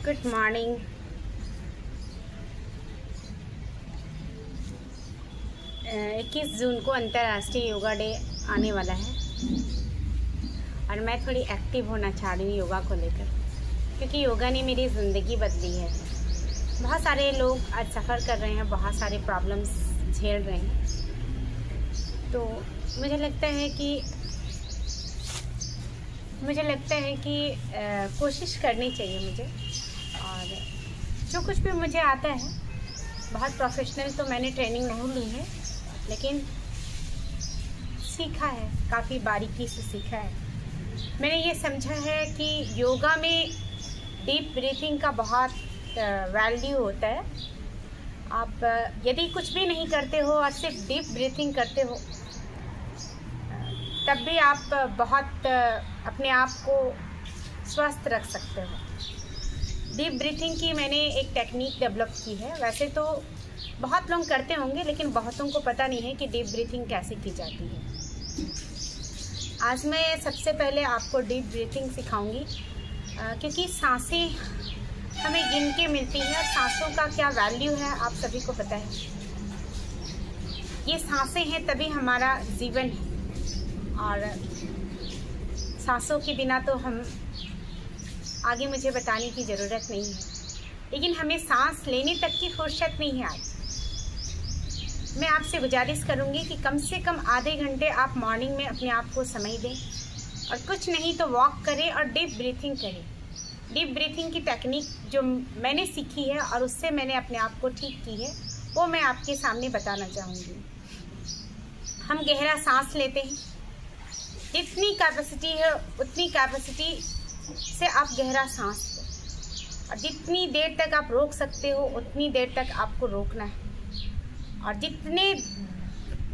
Good morning. 21 जून को अंतर्राष्ट्रीय yoga day आने वाला है और मैं थोड़ी एक्टिव होना चाह रही हूँ योगा को लेकर, क्योंकि योगा ने मेरी ज़िंदगी बदली है। बहुत सारे लोग आज सफ़र कर रहे हैं, बहुत सारे प्रॉब्लम्स झेल रहे हैं, तो मुझे लगता है कि कोशिश करनी चाहिए मुझे। और जो कुछ भी मुझे आता है, बहुत प्रोफेशनल तो मैंने ट्रेनिंग नहीं ली है, लेकिन सीखा है, काफ़ी बारीकी से सीखा है। मैंने ये समझा है कि योगा में डीप ब्रीथिंग का बहुत वैल्यू होता है। आप यदि कुछ भी नहीं करते हो और सिर्फ डीप ब्रीथिंग करते हो, तब भी आप बहुत अपने आप को स्वस्थ रख सकते हो। डीप ब्रीथिंग की मैंने एक टेक्निक डेवलप की है। वैसे तो बहुत लोग करते होंगे, लेकिन बहुतों को पता नहीं है कि डीप ब्रीथिंग कैसे की जाती है। आज मैं सबसे पहले आपको डीप ब्रीथिंग सिखाऊंगी, क्योंकि सांसें हमें गिन के मिलती है और सांसों का क्या वैल्यू है आप सभी को पता है। ये सांसें हैं तभी हमारा जीवन है, और सांसों के बिना तो हम आगे मुझे बताने की ज़रूरत नहीं है, लेकिन हमें सांस लेने तक की फुर्सत नहीं है। आज मैं आपसे गुजारिश करूंगी कि कम से कम आधे घंटे आप मॉर्निंग में अपने आप को समय दें, और कुछ नहीं तो वॉक करें और डीप ब्रीथिंग करें। डीप ब्रीथिंग की टेक्निक जो मैंने सीखी है और उससे मैंने अपने आप को ठीक की है, वो मैं आपके सामने बताना चाहूँगी। हम गहरा सांस लेते हैं, जितनी कैपेसिटी है उतनी कैपेसिटी से आप गहरा सांस लो, और जितनी देर तक आप रोक सकते हो उतनी देर तक आपको रोकना है, और जितने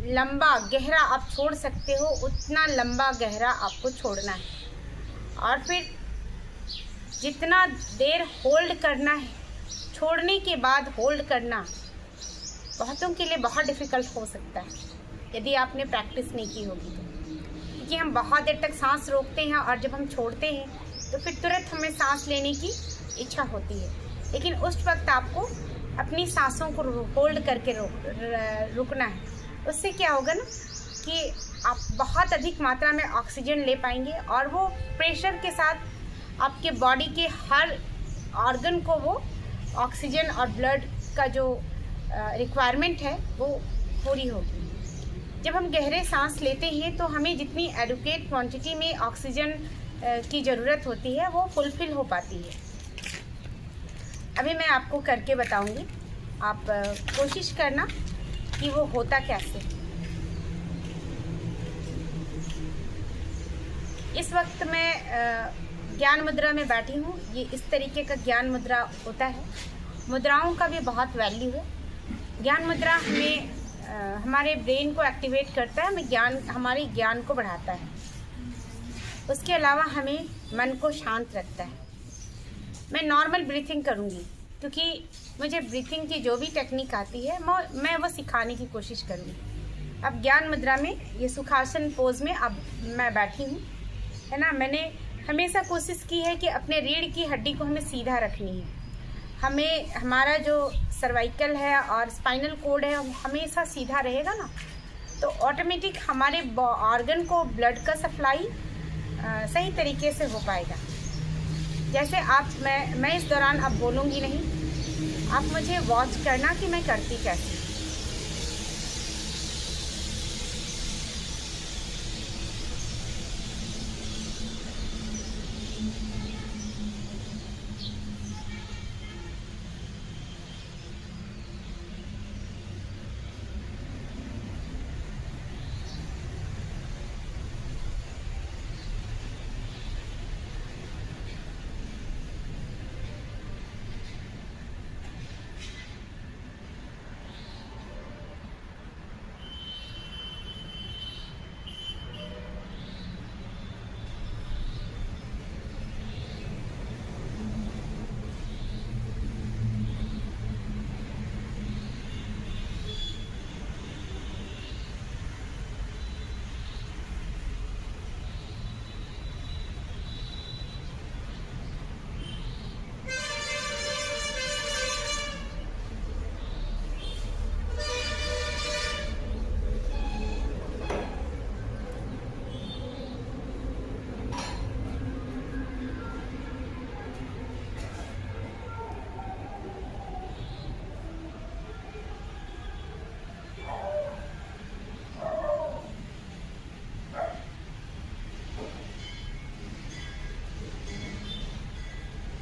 लंबा गहरा आप छोड़ सकते हो उतना लंबा गहरा आपको छोड़ना है। और फिर जितना देर होल्ड करना है, छोड़ने के बाद होल्ड करना बहुतों के लिए बहुत डिफ़िकल्ट हो सकता है यदि आपने प्रैक्टिस नहीं की होगी तो। क्योंकि हम बहुत देर तक सांस रोकते हैं और जब हम छोड़ते हैं तो फिर तुरंत हमें सांस लेने की इच्छा होती है, लेकिन उस वक्त आपको अपनी सांसों को होल्ड करके रुकना है। उससे क्या होगा ना कि आप बहुत अधिक मात्रा में ऑक्सीजन ले पाएंगे, और वो प्रेशर के साथ आपके बॉडी के हर ऑर्गन को वो ऑक्सीजन और ब्लड का जो रिक्वायरमेंट है वो पूरी होगी। जब हम गहरे सांस लेते हैं तो हमें जितनी एडुकेट क्वांटिटी में ऑक्सीजन की ज़रूरत होती है वो फुलफ़िल हो पाती है। अभी मैं आपको करके बताऊंगी, आप कोशिश करना कि वो होता कैसे। इस वक्त मैं ज्ञान मुद्रा में बैठी हूँ। ये इस तरीके का ज्ञान मुद्रा होता है। मुद्राओं का भी बहुत वैल्यू है। ज्ञान मुद्रा हमें हमारे ब्रेन को एक्टिवेट करता है, हमारे ज्ञान को बढ़ाता है। उसके अलावा हमें मन को शांत रखता है। मैं नॉर्मल ब्रीथिंग करूँगी, क्योंकि मुझे ब्रीथिंग की जो भी टेक्निक आती है मैं वो सिखाने की कोशिश करूँगी। अब ज्ञान मुद्रा में ये सुखासन पोज में अब मैं बैठी हूँ, है ना। मैंने हमेशा कोशिश की है कि अपने रीढ़ की हड्डी को हमें सीधा रखनी है। हमारा जो सर्वाइकल है और स्पाइनल कोड है हमेशा सीधा रहेगा ना, तो ऑटोमेटिक हमारे ऑर्गन को ब्लड का सप्लाई सही तरीके से हो पाएगा। जैसे मैं इस दौरान अब बोलूँगी नहीं, आप मुझे वॉच करना कि मैं करती कैसे।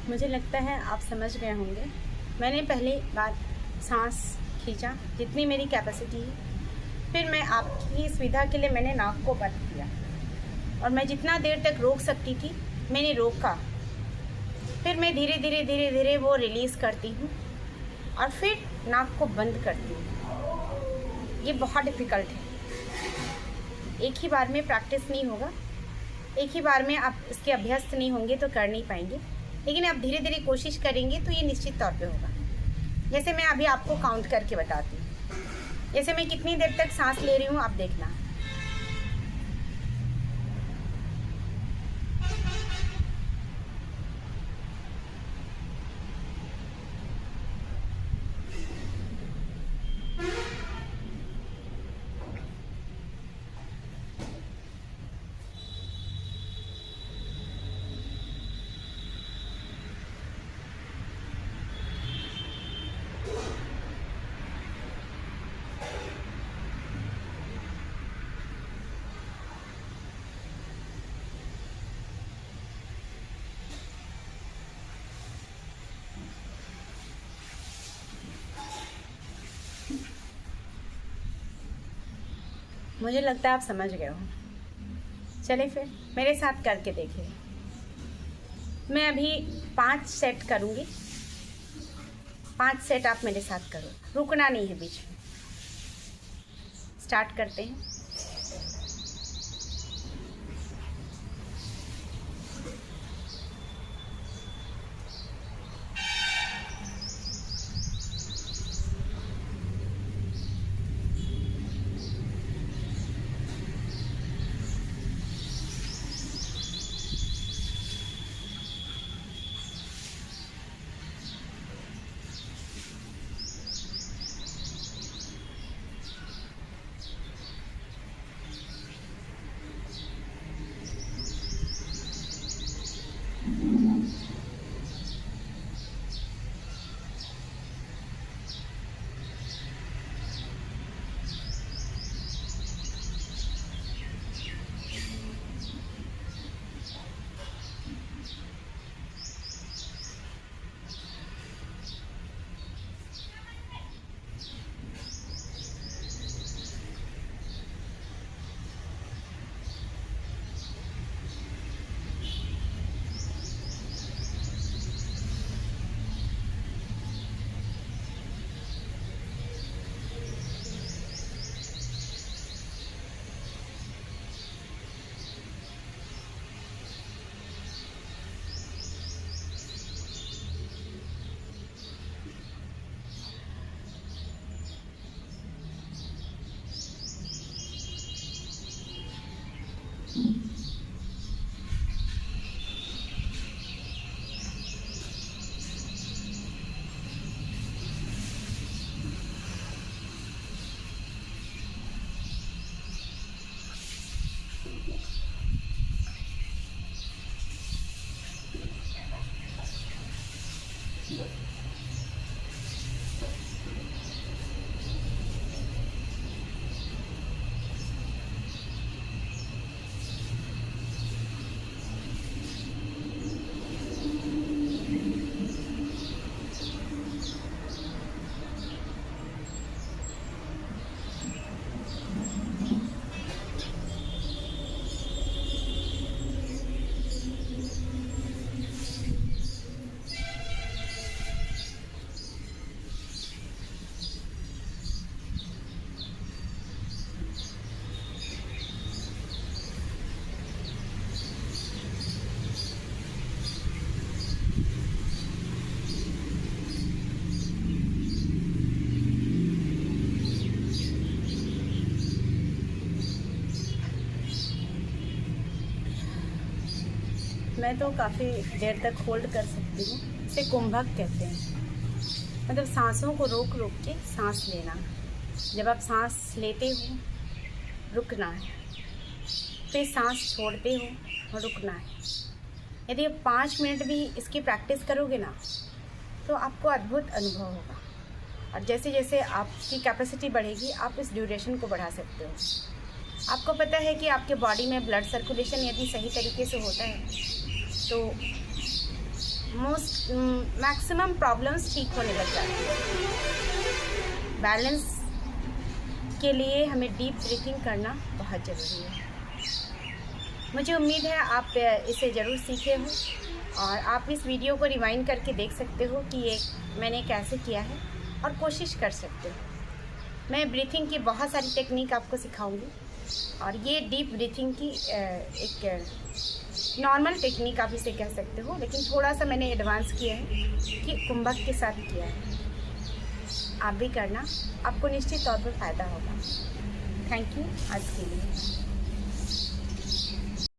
मुझे लगता है आप समझ गए होंगे। मैंने पहली बार सांस खींचा जितनी मेरी कैपेसिटी है, फिर मैं आपकी सुविधा के लिए मैंने नाक को बंद किया और मैं जितना देर तक रोक सकती थी मैंने रोका। फिर मैं धीरे धीरे धीरे धीरे वो रिलीज़ करती हूँ और फिर नाक को बंद करती हूँ। ये बहुत डिफ़िकल्ट है, एक ही बार में प्रैक्टिस नहीं होगा, एक ही बार में आप इसके अभ्यस्त नहीं होंगे तो कर नहीं पाएंगे, लेकिन आप धीरे धीरे कोशिश करेंगे तो ये निश्चित तौर पे होगा। जैसे मैं अभी आपको काउंट करके बताती हूँ, जैसे मैं कितनी देर तक सांस ले रही हूँ आप देखना। मुझे लगता है आप समझ गए हो। चलिए फिर मेरे साथ करके देखिए। मैं अभी 5 सेट करूँगी, 5 सेट आप मेरे साथ करो, रुकना नहीं है बीच में। स्टार्ट करते हैं। मैं तो काफ़ी देर तक होल्ड कर सकती हूँ। इसे कुंभक कहते हैं, मतलब सांसों को रोक रोक के सांस लेना। जब आप सांस लेते हो रुकना है, फिर सांस छोड़ते हो रुकना है। यदि आप 5 मिनट भी इसकी प्रैक्टिस करोगे ना तो आपको अद्भुत अनुभव होगा। और जैसे जैसे आपकी कैपेसिटी बढ़ेगी आप इस ड्यूरेशन को बढ़ा सकते हो। आपको पता है कि आपके बॉडी में ब्लड सर्कुलेशन यदि सही तरीके से होता है तो मोस्ट मैक्सिमम प्रॉब्लम्स ठीक होने लग जाती है। बैलेंस के लिए हमें डीप ब्रीथिंग करना बहुत ज़रूरी है। मुझे उम्मीद है आप इसे ज़रूर सीखे हो और आप इस वीडियो को रिवाइंड करके देख सकते हो कि ये मैंने कैसे किया है और कोशिश कर सकते हो। मैं ब्रीथिंग की बहुत सारी टेक्निक आपको सिखाऊंगी और ये डीप ब्रीथिंग की एक नॉर्मल टेक्निक आप इसे कह सकते हो, लेकिन थोड़ा सा मैंने एडवांस किया है कि कुंभक के साथ किया है। आप भी करना, आपको निश्चित तौर पर फ़ायदा होगा। थैंक यू आज के लिए।